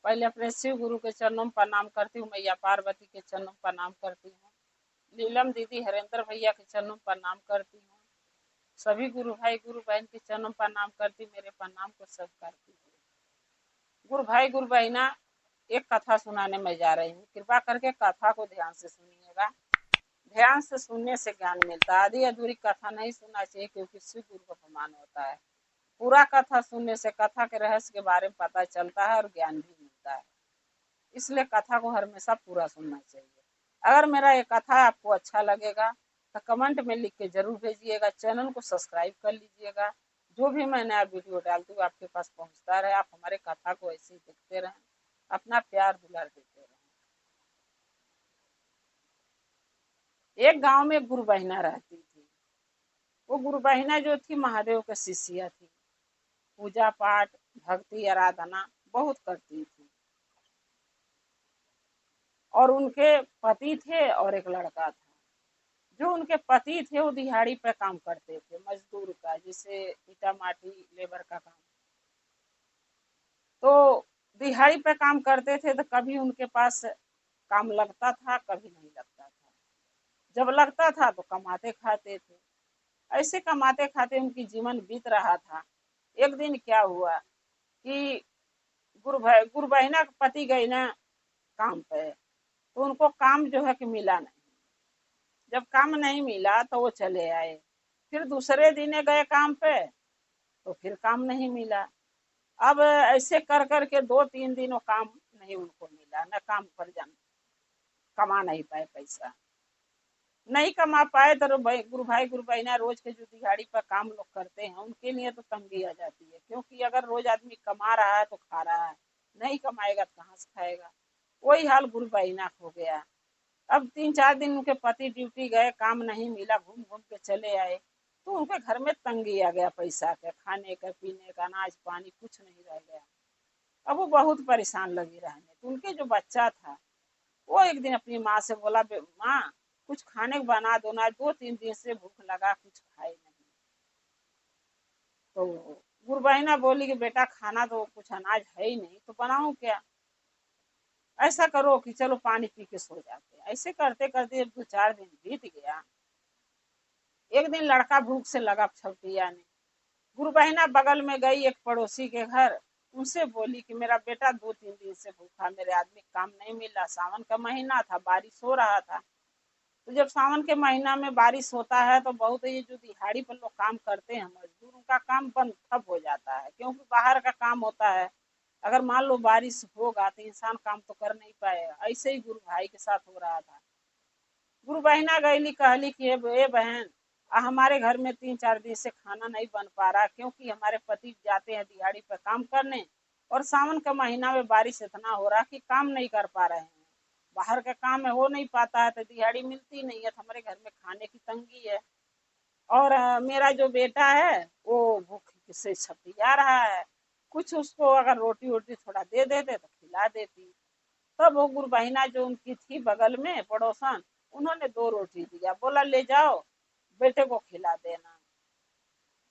पहले अपने शिव गुरु के चरणों में प्रणाम करती हूँ, मैया पार्वती के चरणों में प्रणाम करती हूँ, नीलम दीदी हरेंद्र भैया के चरणों में प्रणाम करती हूँ, सभी गुरु भाई गुरु बहन के चरणों में प्रणाम करती हूँ, मेरे प्रणाम को सब करती हूँ। गुरु भाई गुरु बहना, एक कथा सुनाने में जा रही हूँ, कृपा करके कथा को ध्यान से सुनिएगा। ध्यान से सुनने से ज्ञान मिलता है, आधी अधूरी कथा नहीं सुनना चाहिए, क्योंकि शिव गुरु का अपमान होता है। पूरा कथा सुनने से कथा के रहस्य के बारे में पता चलता है और ज्ञान भी मिलता है, इसलिए कथा को हमेशा पूरा सुनना चाहिए। अगर मेरा ये कथा आपको अच्छा लगेगा तो कमेंट में लिख के जरूर भेजिएगा, चैनल को सब्सक्राइब कर लीजिएगा। जो भी मैं नया वीडियो डालती हूँ आपके पास पहुँचता रहे। आप हमारे कथा को ऐसे ही देखते रहें, अपना प्यार दुलार देते रहें। एक गांव में गुरु बहिना रहती थी। वो गुरु बहिना जो थी महादेव के शिष्या थी, पूजा पाठ भक्ति आराधना बहुत करती थी। और उनके पति थे और एक लड़का था। जो उनके पति थे वो दिहाड़ी पे काम करते थे, मजदूर का, जैसे ईटा माटी लेबर का काम। तो दिहाड़ी पे काम करते थे, तो कभी उनके पास काम लगता था, कभी नहीं लगता था। जब लगता था तो कमाते खाते थे। ऐसे कमाते खाते उनकी जीवन बीत रहा था। एक दिन क्या हुआ कि गुरु बहिना के पति गए ना काम पे, तो उनको काम जो है कि मिला नहीं। जब काम नहीं मिला तो वो चले आए। फिर दूसरे दिन गए काम पे, तो फिर काम नहीं मिला। अब ऐसे कर करके 2-3 दिन वो काम नहीं उनको मिला, न काम पर जाना, कमा नहीं पाए पैसा, नहीं कमा पाए। तो गुरु भाई गुरु बहना रोज के जो दिहाड़ी पर काम लोग करते हैं उनके लिए तो तंगी आ जाती है, क्योंकि अगर रोज आदमी कमा रहा है तो खा रहा है, नहीं कमाएगा तो कहाँ से खाएगा। वही हाल गुरु बहना हो गया। अब 3-4 दिन उनके पति ड्यूटी गए, काम नहीं मिला, घूम घूम के चले आए। तो उनके घर में तंगी आ गया, पैसा का, खाने का, पीने का, अनाज पानी कुछ नहीं रह गया। अब वो बहुत परेशान लगी रहने। तो उनके जो बच्चा था वो एक दिन अपनी माँ से बोला, माँ कुछ खाने को बना दो ना, 2-3 दिन से भूख लगा, कुछ खाए नहीं। तो गुरबहिना बोली कि बेटा खाना तो कुछ अनाज है ही नहीं, तो बनाऊं क्या। ऐसा करो कि चलो पानी पी के सो जाते हैं। ऐसे करते करते 2-4 दिन बीत गया। एक दिन लड़का भूख से लगा छपिया ने। गुरु बहिना बगल में गई एक पड़ोसी के घर, उनसे बोली कि मेरा बेटा 2-3 दिन से भूखा, मेरे आदमी काम नहीं मिला, सावन का महीना था, बारिश हो रहा था। तो जब सावन के महीना में बारिश होता है तो बहुत, ये जो दिहाड़ी पर लोग काम करते हैं मजदूर, उनका काम बंद ठप हो जाता है, क्योंकि बाहर का काम होता है। अगर मान लो बारिश होगा तो इंसान काम तो कर नहीं पाएगा। ऐसे ही गुरु भाई के साथ हो रहा था। गुरु बहिना गईली, कहली कि ए बहन, हमारे घर में 3-4 दिन से खाना नहीं बन पा रहा, क्योंकि हमारे पति जाते हैं दिहाड़ी पर काम करने, और सावन का महीना में बारिश इतना हो रहा कि काम नहीं कर पा रहे हैं। बाहर का काम है हो नहीं पाता है, तो दिहाड़ी मिलती नहीं है, तो हमारे घर में खाने की तंगी है। और मेरा जो बेटा है वो भूख से छपिया रहा है, कुछ उसको अगर रोटी वोटी थोड़ा दे देते तो खिला देती। तब वो गुरु बहिना जो उनकी थी बगल में पड़ोसन, उन्होंने 2 रोटी दिया, बोला ले जाओ बेटे को खिला देना।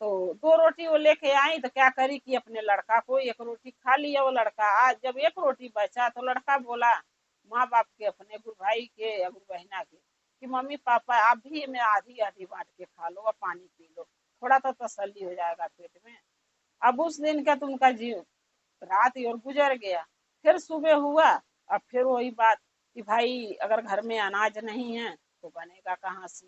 तो 2 रोटी वो लेके आई, तो क्या करी कि अपने लड़का को 1 रोटी खा लिया। वो लड़का आज जब 1 रोटी बचा तो लड़का बोला माँ बाप के, अपने गुरु भाई के या गुरु बहिना के, कि मम्मी पापा आप भी मैं आधी आधी बांट के खा लो और पानी पी लो, थोड़ा तो तसल्ली हो जाएगा पेट में। अब उस दिन का तो उनका जीव रात ही और गुजर गया। फिर सुबह हुआ, अब फिर वही बात कि भाई अगर घर में अनाज नहीं है तो बनेगा कहाँ से।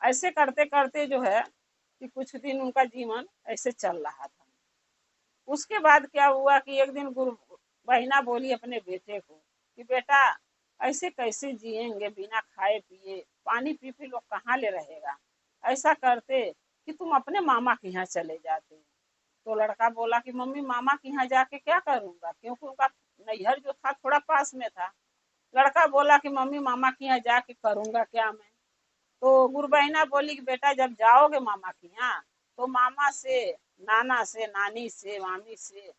ऐसे करते करते जो है कि कुछ दिन उनका जीवन ऐसे चल रहा था। उसके बाद क्या हुआ कि एक दिन गुरु बहिना बोली अपने बेटे को कि बेटा ऐसे कैसे जिएंगे, बिना खाए पिए, पानी पी पी लोग कहाँ ले रहेगा। ऐसा करते कि तुम अपने मामा के यहाँ चले जाते। तो लड़का बोला कि मम्मी मामा के यहाँ जाके क्या करूंगा, क्योंकि उनका नैहर जो था थोड़ा पास में था। लड़का बोला कि मम्मी मामा के यहाँ जाके करूंगा क्या मैं। तो गुरबहिना बोली कि बेटा जब जाओगे मामा के यहाँ, तो मामा से, नाना से, नानी से, मामी से,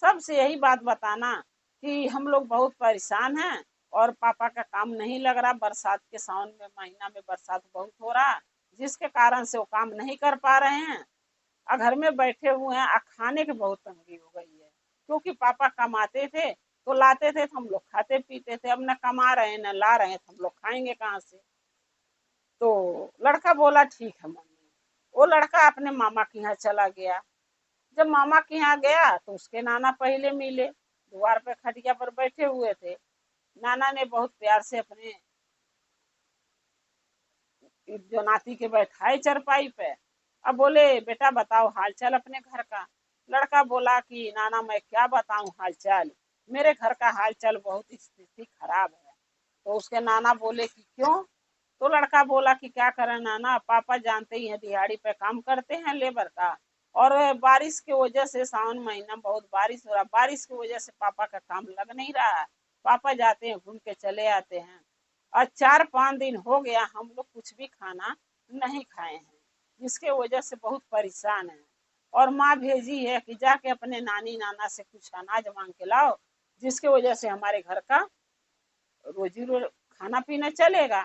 सबसे यही बात बताना कि हम लोग बहुत परेशान हैं और पापा का काम नहीं लग रहा, बरसात के सावन में महीना में बरसात बहुत हो रहा, जिसके कारण से वो काम नहीं कर पा रहे हैं, घर में बैठे हुए हैं, खाने की बहुत तंगी हो गई है। क्योंकि पापा कमाते थे तो लाते थे तो हम लोग खाते पीते थे, अब न कमा रहे हैं न ला रहे हैं तो हम लोग खाएंगे कहाँ से। तो लड़का बोला ठीक है मम्मी। वो लड़का अपने मामा के यहाँ चला गया। जब मामा के यहाँ गया तो उसके नाना पहले मिले, द्वार पे खटिया पर बैठे हुए थे। नाना ने बहुत प्यार से अपने जो नाती के बैठाए चरपाई पे। अब बोले बेटा बताओ हाल चाल अपने घर का। लड़का बोला कि नाना मैं क्या बताऊं हाल चाल, मेरे घर का हाल चाल बहुत स्थिति खराब है। तो उसके नाना बोले कि क्यों। तो लड़का बोला कि क्या करें नाना, पापा जानते ही हैं दिहाड़ी पे काम करते हैं लेबर का, और बारिश की वजह से सावन महीना बहुत बारिश हो रहा, बारिश की वजह से पापा का काम लग नहीं रहा है। पापा जाते हैं घूम के चले आते हैं, और 4-5 दिन हो गया हम लोग कुछ भी खाना नहीं खाए हैं, जिसके वजह से बहुत परेशान है। और माँ भेजी है कि जाके अपने नानी नाना से कुछ अनाज मांग के लाओ, जिसके वजह से हमारे घर का रोजी खाना पीना चलेगा।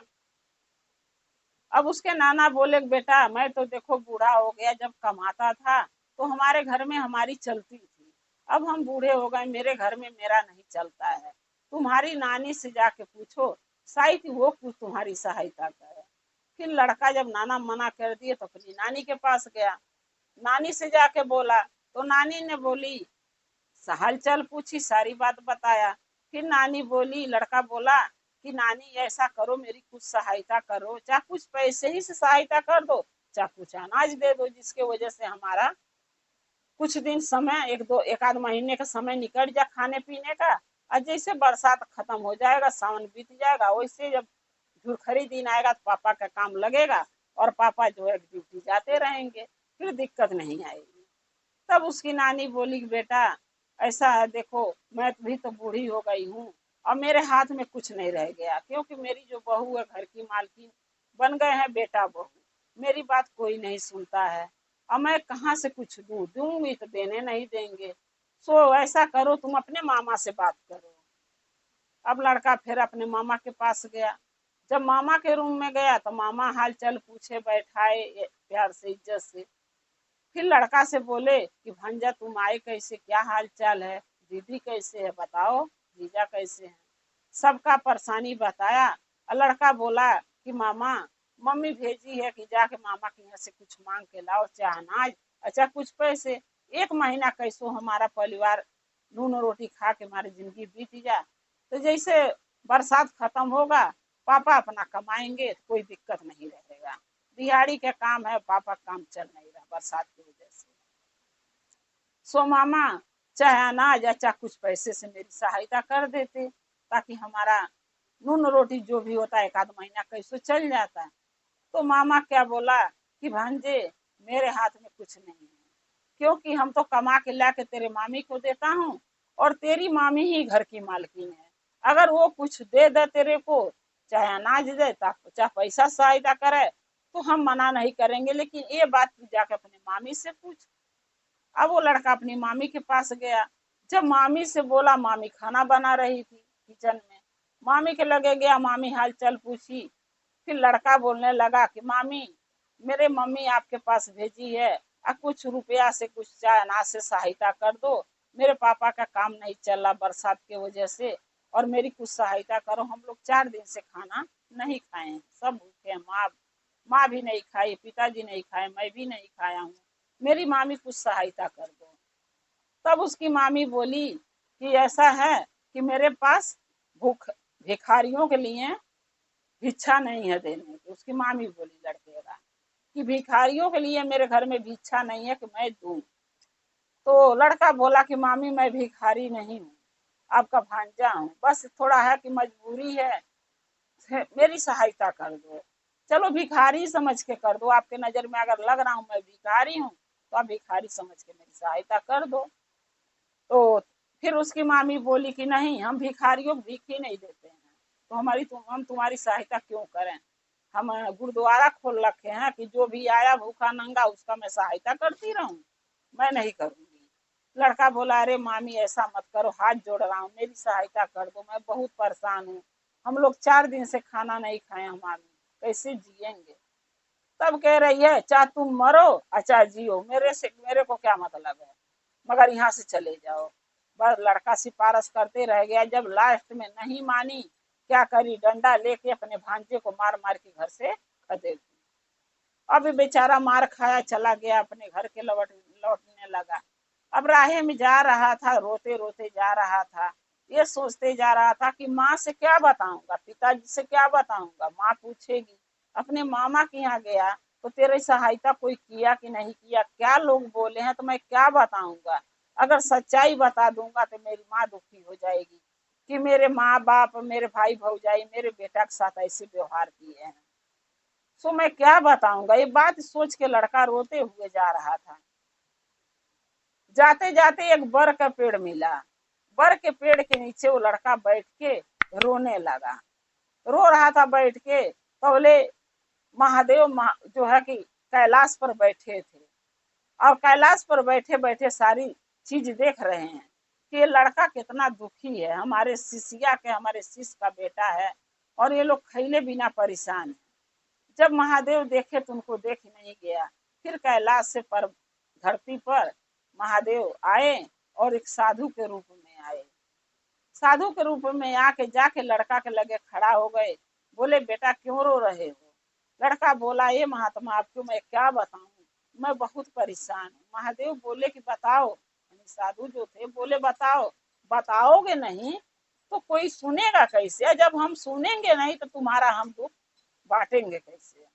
अब उसके नाना बोले बेटा मैं तो देखो बूढ़ा हो गया, जब कमाता था तो हमारे घर में हमारी चलती थी, अब हम बूढ़े हो गए, मेरे घर में मेरा नहीं चलता है। तुम्हारी नानी से जाके पूछो, शायद वो कुछ तुम्हारी सहायता करे। फिर लड़का जब नाना मना कर दिए तो अपनी नानी के पास गया। नानी से जाके बोला तो नानी ने बोली, हाल चाल पूछी, सारी बात बताया। फिर नानी बोली, लड़का बोला कि नानी ऐसा करो मेरी कुछ सहायता करो, चाहे कुछ पैसे ही से सहायता कर दो, चाहे कुछ अनाज दे दो, जिसके वजह से हमारा कुछ दिन समय एक आध महीने का समय निकल जा खाने पीने का। और जैसे बरसात खत्म हो जाएगा, सावन बीत जाएगा, वैसे जब धुरखरी दिन आएगा तो पापा का काम लगेगा और पापा जो है ड्यूटी जाते रहेंगे, फिर दिक्कत नहीं आएगी। तब उसकी नानी बोली कि बेटा ऐसा है, देखो मैं भी तो बूढ़ी हो गई हूँ और मेरे हाथ में कुछ नहीं रह गया, क्योंकि मेरी जो बहू है घर की मालकिन बन गए हैं बेटा बहू, मेरी बात कोई नहीं सुनता है। अब मैं कहाँ से कुछ दूंगी तो देने नहीं देंगे। सो ऐसा करो तुम अपने मामा से बात करो। अब लड़का फिर अपने मामा के पास गया। जब मामा के रूम में गया तो मामा हाल चाल पूछे, बैठाए प्यार से इज्जत से। फिर लड़का से बोले कि भंजा तुम आए कैसे, क्या हाल चाल है, दीदी कैसे है बताओ, जीजा कैसे हैं। सबका परेशानी बताया और लड़का बोला कि मामा मम्मी भेजी है कि जाके मामा के यहाँ से कुछ मांग के लाओ, चाहे अनाज अच्छा कुछ पैसे, 1 महीना कैसो हमारा परिवार नून रोटी खा के हमारी जिंदगी बीत जाए। तो जैसे बरसात खत्म होगा पापा अपना कमाएंगे तो कोई दिक्कत नहीं रहेगा। दिहाड़ी का काम है, पापा काम चल नहीं रहा बरसात की वजह से। सो मामा चाहे अनाज या चाहे कुछ पैसे से मेरी सहायता कर देते, ताकि हमारा नून रोटी जो भी होता है 1 आध महीना कैसे चल जाता है। तो मामा क्या बोला कि भांजे मेरे हाथ में कुछ नहीं है, क्योंकि हम तो कमा के ला के तेरे मामी को देता हूँ, और तेरी मामी ही घर की मालकिन है। अगर वो कुछ दे दे तेरे को, चाहे अनाज दे चाहे पैसा सहायता करे, तो हम मना नहीं करेंगे, लेकिन ये बात तू जाके अपने मामी से पूछ। अब वो लड़का अपनी मामी के पास गया। जब मामी से बोला, मामी खाना बना रही थी किचन में, मामी के लगे गया, मामी हाल चाल पूछी। फिर लड़का बोलने लगा कि मामी मेरे मम्मी आपके पास भेजी है, और कुछ रुपया से कुछ चाय अनाज से सहायता कर दो, मेरे पापा का काम नहीं चल रहा बरसात के वजह से, और मेरी कुछ सहायता करो, हम लोग 4 दिन से खाना नहीं खाए हैं, सब भूखे हैं। माँ माँ भी नहीं खाई, पिताजी नहीं खाए, मैं भी नहीं खाया हूँ, मेरी मामी कुछ सहायता कर दो। तब उसकी मामी बोली कि ऐसा है कि मेरे पास भूख भिखारियों के लिए भिक्षा नहीं है देने की। उसकी मामी बोली लड़के का कि भिखारियों के लिए मेरे घर में भिक्षा नहीं है कि मैं दूं। तो लड़का बोला कि मामी मैं भिखारी नहीं हूँ, आपका भांजा हूँ, बस थोड़ा है कि मजबूरी है, मेरी सहायता कर दो। चलो भिखारी समझ के कर दो, आपके नजर में अगर लग रहा हूँ मैं भिखारी हूँ तो आप भिखारी समझ के मेरी सहायता कर दो। तो फिर उसकी मामी बोली कि नहीं, हम भिखारियों को भीख ही नहीं देते हैं, तो हम तुम्हारी सहायता क्यों करें। हम गुरुद्वारा खोल रखे हैं कि जो भी आया भूखा नंगा उसका मैं सहायता करती रहूं, मैं नहीं करूंगी। लड़का बोला अरे मामी ऐसा मत करो, हाथ जोड़ रहा हूँ, मेरी सहायता कर दो, मैं बहुत परेशान हूँ, हम लोग 4 दिन से खाना नहीं खाए, हम मामी कैसे जिएंगे। तब कह रही है चाहे तुम मरो चाहे जियो, मेरे को क्या मतलब है, मगर यहाँ से चले जाओ। बस लड़का सिफारिश करते रह गया। जब लास्ट में नहीं मानी, क्या करी, डंडा लेके अपने भांजे को मार मार के घर से खदेड़ दी। अब बेचारा मार खाया चला गया, अपने घर के लौटने लगा। अब राह में जा रहा था, रोते रोते जा रहा था, ये सोचते जा रहा था कि माँ से क्या बताऊंगा, पिताजी से क्या बताऊंगा, माँ पूछेगी। अपने मामा के यहाँ गया तो तेरी सहायता कोई किया कि नहीं किया, क्या लोग बोले हैं तो मैं क्या बताऊंगा। अगर सच्चाई बता दूंगा तो मेरी माँ दुखी हो जाएगी कि मेरे माँ बाप, मेरे भाई भौजाई मेरे बेटा के साथ ऐसे व्यवहार किए हैं। सो मैं क्या बताऊंगा। ये बात सोच के लड़का रोते हुए जा रहा था। जाते जाते एक बर का पेड़ मिला। बर के पेड़ के नीचे वो लड़का बैठ के रोने लगा। रो रहा था बैठ के, तो बोले महादेव जो है कि कैलाश पर बैठे थे, और कैलाश पर बैठे बैठे सारी चीज देख रहे हैं कि ये लड़का कितना दुखी है, हमारे शिष्या के, हमारे शिष्य का बेटा है, और ये लोग खैले बिना परेशान है। जब महादेव देखे तो उनको देख नहीं गया। फिर कैलाश से पर धरती पर महादेव आए और एक साधु के रूप में आए। साधु के रूप में आके जाके लड़का के लगे खड़ा हो गए। बोले बेटा क्यों रो रहे हो। लड़का बोला ये महात्मा आपको मैं क्या बताऊं, मैं बहुत परेशान हूँ। महादेव बोले कि बताओ। साधु जो थे बोले बताओ। बताओगे नहीं तो कोई सुनेगा कैसे, जब हम सुनेंगे नहीं तो तुम्हारा हम दुख बांटेंगे कैसे।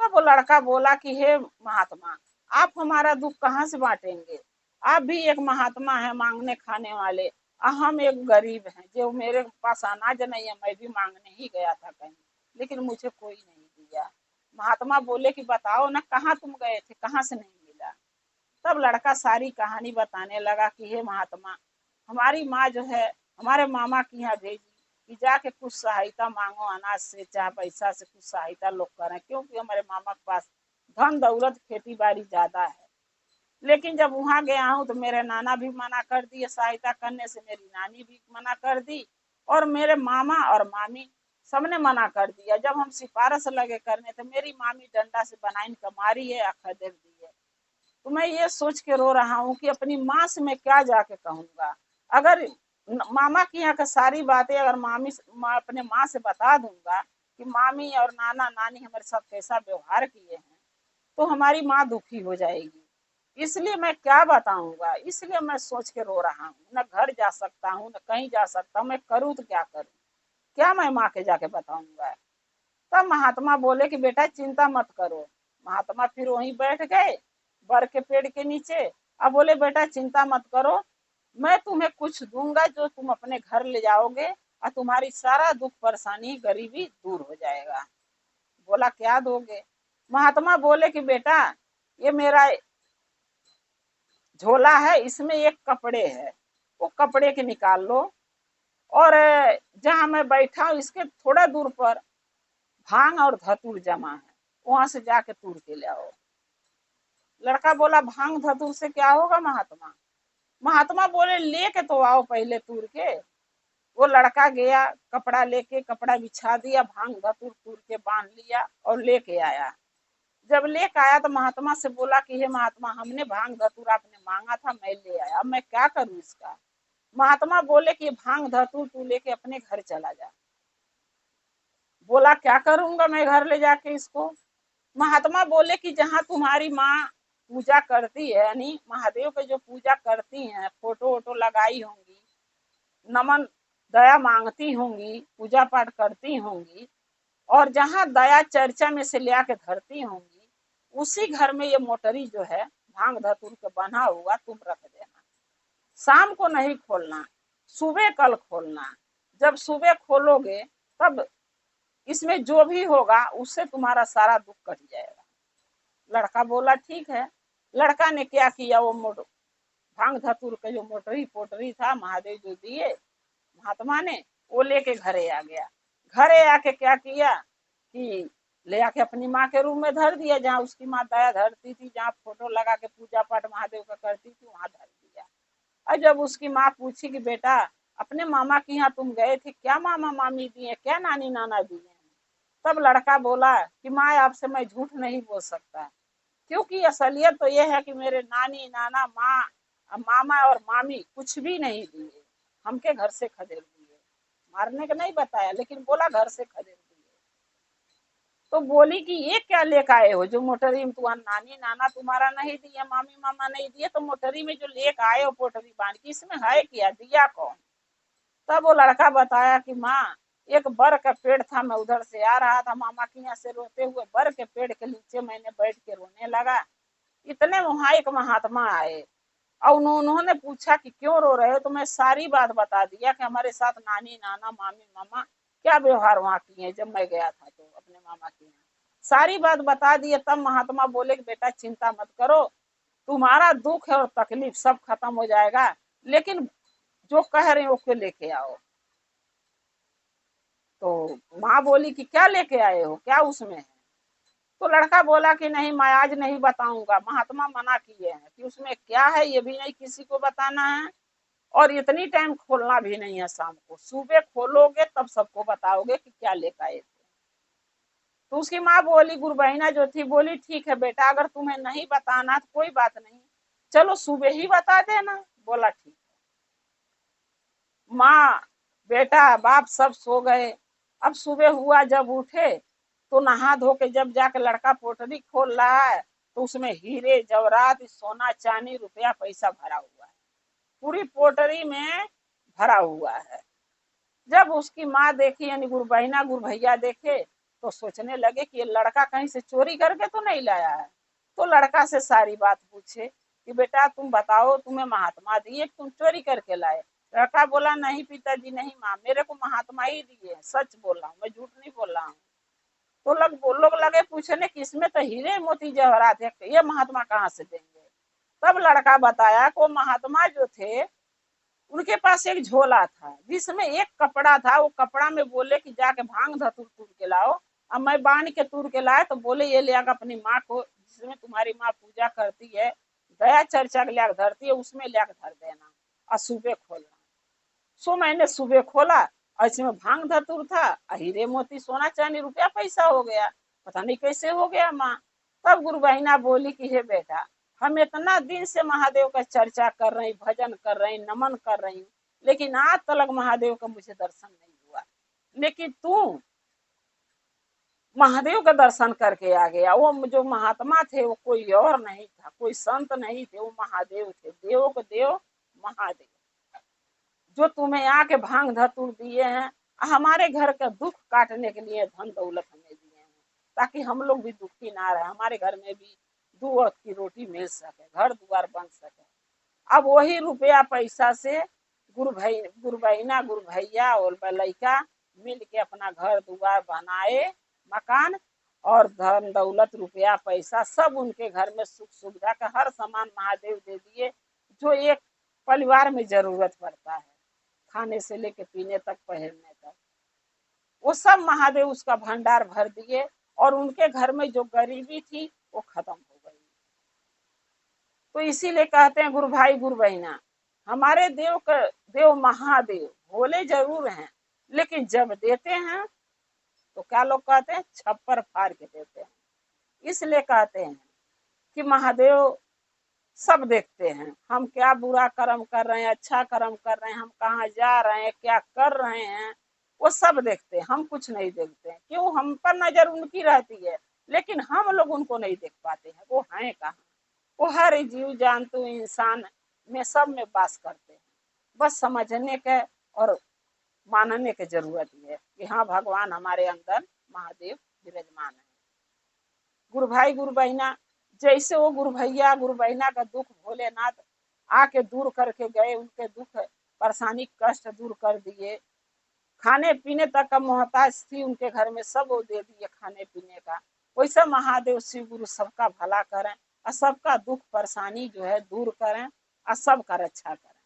तब वो लड़का बोला कि हे महात्मा, आप हमारा दुख कहाँ से बांटेंगे, आप भी एक महात्मा है मांगने खाने वाले, हम एक गरीब हैं जो मेरे पास अनाज नहीं है, मैं भी मांगने ही गया था कहीं, लेकिन मुझे कोई नहीं दिया। महात्मा बोले कि बताओ ना कहाँ तुम गए थे, कहाँ से नहीं मिला। तब लड़का सारी कहानी बताने लगा कि हे महात्मा, हमारी माँ जो है हमारे मामा के यहाँ भेजी कि जाके कुछ सहायता मांगो, अनाज से चाहे पैसा से कुछ सहायता लोग करें, क्योंकि हमारे मामा के पास धन दौलत खेती बाड़ी ज्यादा है। लेकिन जब वहां गया हूँ तो मेरे नाना भी मना कर दिए सहायता करने से, मेरी नानी भी मना कर दी, और मेरे मामा और मामी सबने मना कर दिया। जब हम सिफारिश लगे करने तो मेरी मामी डंडा से बनाइन का मारी है, खदेड़ दी है। तो मैं ये सोच के रो रहा हूँ कि अपनी माँ से मैं क्या जाके कहूंगा। अगर मामा की यहाँ का सारी बातें अगर अपने माँ से बता दूंगा कि मामी और नाना नानी हमारे साथ कैसा व्यवहार किए हैं, तो हमारी माँ दुखी हो जाएगी। इसलिए मैं क्या बताऊंगा, इसलिए मैं सोच के रो रहा हूँ। न घर जा सकता हूँ, न कहीं जा सकता हूँ, मैं करूँ तो क्या करूँ, क्या मैं माँ के जाके बताऊंगा। तब महात्मा बोले कि बेटा चिंता मत करो। महात्मा फिर वहीं बैठ गए बर के पेड़ के नीचे। अब बोले बेटा चिंता मत करो, मैं तुम्हें कुछ दूंगा जो तुम अपने घर ले जाओगे, और तुम्हारी सारा दुख परेशानी गरीबी दूर हो जाएगा। बोला क्या दोगे। महात्मा बोले कि बेटा ये मेरा झोला है, इसमें एक कपड़े है, वो कपड़े के निकाल लो, और जहां मैं बैठा हूँ इसके थोड़ा दूर पर भांग और धतूर जमा है, वहां से जाके तोड़ के ले आओ। लड़का बोला भांग धतूर से क्या होगा महात्मा। महात्मा बोले लेके तो आओ पहले तोड़ के। वो लड़का गया, कपड़ा लेके कपड़ा बिछा दिया, भांग धतूर तोड़ के बांध लिया और लेके आया। जब लेके आया तो महात्मा से बोला कि हे महात्मा, हमने भांग धतूर आपने मांगा था, मैं ले आया, अब मैं क्या करूं इसका। महात्मा बोले कि भांग धतूर तू लेके अपने घर चला जा। बोला क्या करूंगा मैं घर ले जाके इसको। महात्मा बोले कि जहाँ तुम्हारी माँ पूजा करती है, यानी महादेव के जो पूजा करती हैं, फोटो वोटो लगाई होंगी, नमन दया मांगती होंगी, पूजा पाठ करती होंगी, और जहाँ दया चर्चा में से ले आके धरती होंगी, उसी घर में ये मोटरी जो है भांग धतूर के बना हुआ तुम रख देना। शाम को नहीं खोलना, सुबह कल खोलना। जब सुबह खोलोगे तब इसमें जो भी होगा उससे तुम्हारा सारा दुख कट जाएगा। लड़का बोला ठीक है। लड़का ने क्या किया, वो भांग धतूर का जो मोटरी पोटरी था महादेव जो दिए महात्मा ने, वो लेके घरे आ गया। घरे आके क्या किया कि ले आके अपनी माँ के रूम में धर दिया, जहाँ उसकी माँ दया धरती थी, जहाँ फोटो लगा के पूजा पाठ महादेव का करती थी, वहां धर दिया। और जब उसकी माँ पूछी कि बेटा अपने मामा के यहाँ तुम गए थे, क्या मामा मामी दिए, क्या नानी नाना दिए, तब लड़का बोला कि माँ आपसे मैं झूठ नहीं बोल सकता, क्योंकि असलियत तो यह है कि मेरे नानी नाना माँ अब मामा और मामी कुछ भी नहीं दिए, हमके घर से खदेड़ दिए। मारने का नहीं बताया, लेकिन बोला घर से खदेड़ दिए। तो बोली कि ये क्या लेकर आए हो जो मोटरी में, तुम्हारा नानी नाना तुम्हारा नहीं दिया, मामी मामा नहीं दिए, तो मोटरी में जो लेकर आए हो पोटरी बांध की, इसमें है क्या, दिया कौन? तब वो लड़का बताया कि माँ, एक बर का पेड़ था, मैं उधर से आ रहा था मामा के यहाँ से रोते हुए, बर के पेड़ के नीचे मैंने बैठ के रोने लगा। इतने वहां एक महात्मा आए और उन्होंने पूछा कि क्यों रो रहे हो, तो मैं सारी बात बता दिया कि हमारे साथ नानी नाना मामी मामा क्या व्यवहार वहां किए जब मैं गया था तो अपने मामा के यहाँ, सारी बात बता दिए। तब महात्मा बोले कि बेटा चिंता मत करो, तुम्हारा दुख है और तकलीफ सब खत्म हो जाएगा, लेकिन जो कह रहे हो उसको लेके आओ। तो माँ बोली कि क्या लेके आए हो, क्या उसमें है? तो लड़का बोला कि नहीं मैं आज नहीं बताऊंगा, महात्मा मना किए हैं कि उसमें क्या है ये भी नहीं किसी को बताना है, और इतनी टाइम खोलना भी नहीं है, शाम को सुबह खोलोगे तब सबको बताओगे कि क्या लेकर आए थे। तो उसकी माँ बोली, गुरबहिना जो थी बोली ठीक है बेटा, अगर तुम्हें नहीं बताना तो कोई बात नहीं, चलो सुबह ही बता देना। बोला ठीक है। माँ बेटा बाप सब सो गए। अब सुबह हुआ, जब उठे तो नहा धो के जब जाके लड़का पोटली खोल रहा है तो उसमें हीरे जवाहरात सोना चांदी रुपया पैसा भरा हुआ है, पूरी पोटरी में भरा हुआ है। जब उसकी माँ देखी यानी गुरबहिना गुरभैया देखे तो सोचने लगे कि ये लड़का कहीं से चोरी करके तो नहीं लाया है। तो लड़का से सारी बात पूछे कि बेटा तुम बताओ, तुम्हें महात्मा दिए तुम चोरी करके लाए? लड़का बोला नहीं पिताजी नहीं माँ, मेरे को महात्मा ही दिए, सच बोल रहा हूँ, मैं झूठ नहीं बोल रहा हूँ। तो लोग लगे पूछने कि इसमें तो हीरे मोती जवाहरात है, ये महात्मा कहाँ से देंगे? तब लड़का बताया को महात्मा जो थे उनके पास एक झोला था जिसमें एक कपड़ा था, वो कपड़ा में बोले कि जाके भांग धतूर तूर के लाओ। अब मैं बांध के तूर के लाया तो बोले ये ले आकर अपनी माँ को, जिसमें तुम्हारी माँ पूजा करती है, दया चर्चा के लिया धरती है, उसमें लिया धर देना और सुबह खोलना। सो मैंने सुबह खोला और इसमें भांग धतूर था, हीरे मोती सोना चांदी रुपया पैसा हो गया। पता नहीं कैसे हो गया माँ। तब गुरु बहिना बोली कि हे बेटा, हम इतना दिन से महादेव का चर्चा कर रहे हैं, भजन कर रहे हैं, नमन कर रही हूँ, लेकिन आज तक महादेव का मुझे दर्शन नहीं हुआ, लेकिन तू महादेव का दर्शन करके आ गया। वो जो महात्मा थे वो कोई और नहीं था, कोई संत नहीं थे, वो महादेव थे, देवों के देव महादेव, जो तुम्हें आके भांग धतूर दिए हैं, हमारे घर का दुख काटने के लिए धन दौलत हमें दिए हैं, ताकि हम लोग भी दुखी ना रहे, हमारे घर में भी 2 वक्त की रोटी मिल सके, घर द्वार बन सके। अब वही रुपया पैसा से गुरु बहिना गुरु भैया और लड़का मिल के अपना घर द्वार बनाए, मकान और धन दौलत रुपया पैसा सब उनके घर में सुख सुविधा का हर सामान महादेव दे दिए, जो एक परिवार में जरूरत पड़ता है, खाने से लेके पीने तक पहनने तक, वो सब महादेव उसका भंडार भर दिए, और उनके घर में जो गरीबी थी वो खत्म हो गई। तो इसीलिए कहते हैं गुरु भाई गुरु बहिना, हमारे देव महादेव भोले जरूर हैं, लेकिन जब देते हैं तो क्या लोग कहते हैं, छप्पर फाड़ के देते हैं। इसलिए कहते हैं कि महादेव सब देखते हैं, हम क्या बुरा कर्म कर रहे हैं, अच्छा कर्म कर रहे हैं, हम कहाँ जा रहे हैं, क्या कर रहे हैं, वो सब देखते हैं, हम कुछ नहीं देखते हैं। क्यों? हम पर नजर उनकी रहती है, लेकिन हम लोग उनको नहीं देख पाते हैं, वो हैं कहाँ? वो हर जीव जंतु इंसान में सब में वास करते हैं। बस समझने के और मानने की जरूरत है कि हाँ भगवान हमारे अंदर महादेव विराजमान है। गुरु भाई गुरु बहिना, जैसे वो गुरु भैया गुरु बहिना का दुख भोलेनाथ आके दूर करके गए, उनके दुख परेशानी कष्ट दूर कर दिए, खाने पीने तक का मोहताज थी उनके घर में, सब वो दे दिए खाने पीने का। वैसे महादेव शिव गुरु सबका भला करें और सबका दुख परेशानी जो है दूर करें और सबका रक्षा करें।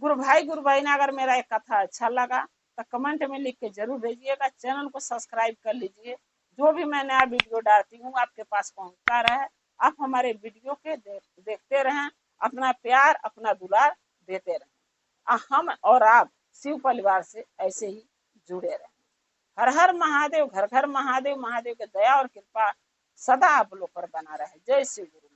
गुरु भाई गुरु बहिना, अगर मेरा एक कथा अच्छा लगा तो कमेंट में लिख के जरूर भेजिएगा, चैनल को सब्सक्राइब कर लीजिए, जो भी मैं नया वीडियो डालती हूँ आपके पास पहुंचता रहे। आप हमारे वीडियो के देखते रहें, अपना प्यार अपना दुलार देते रहें, हम और आप शिव परिवार से ऐसे ही जुड़े रहें। हर हर महादेव, घर घर महादेव, महादेव की दया और कृपा सदा आप लोग पर बना रहे। जय शिव गुरु।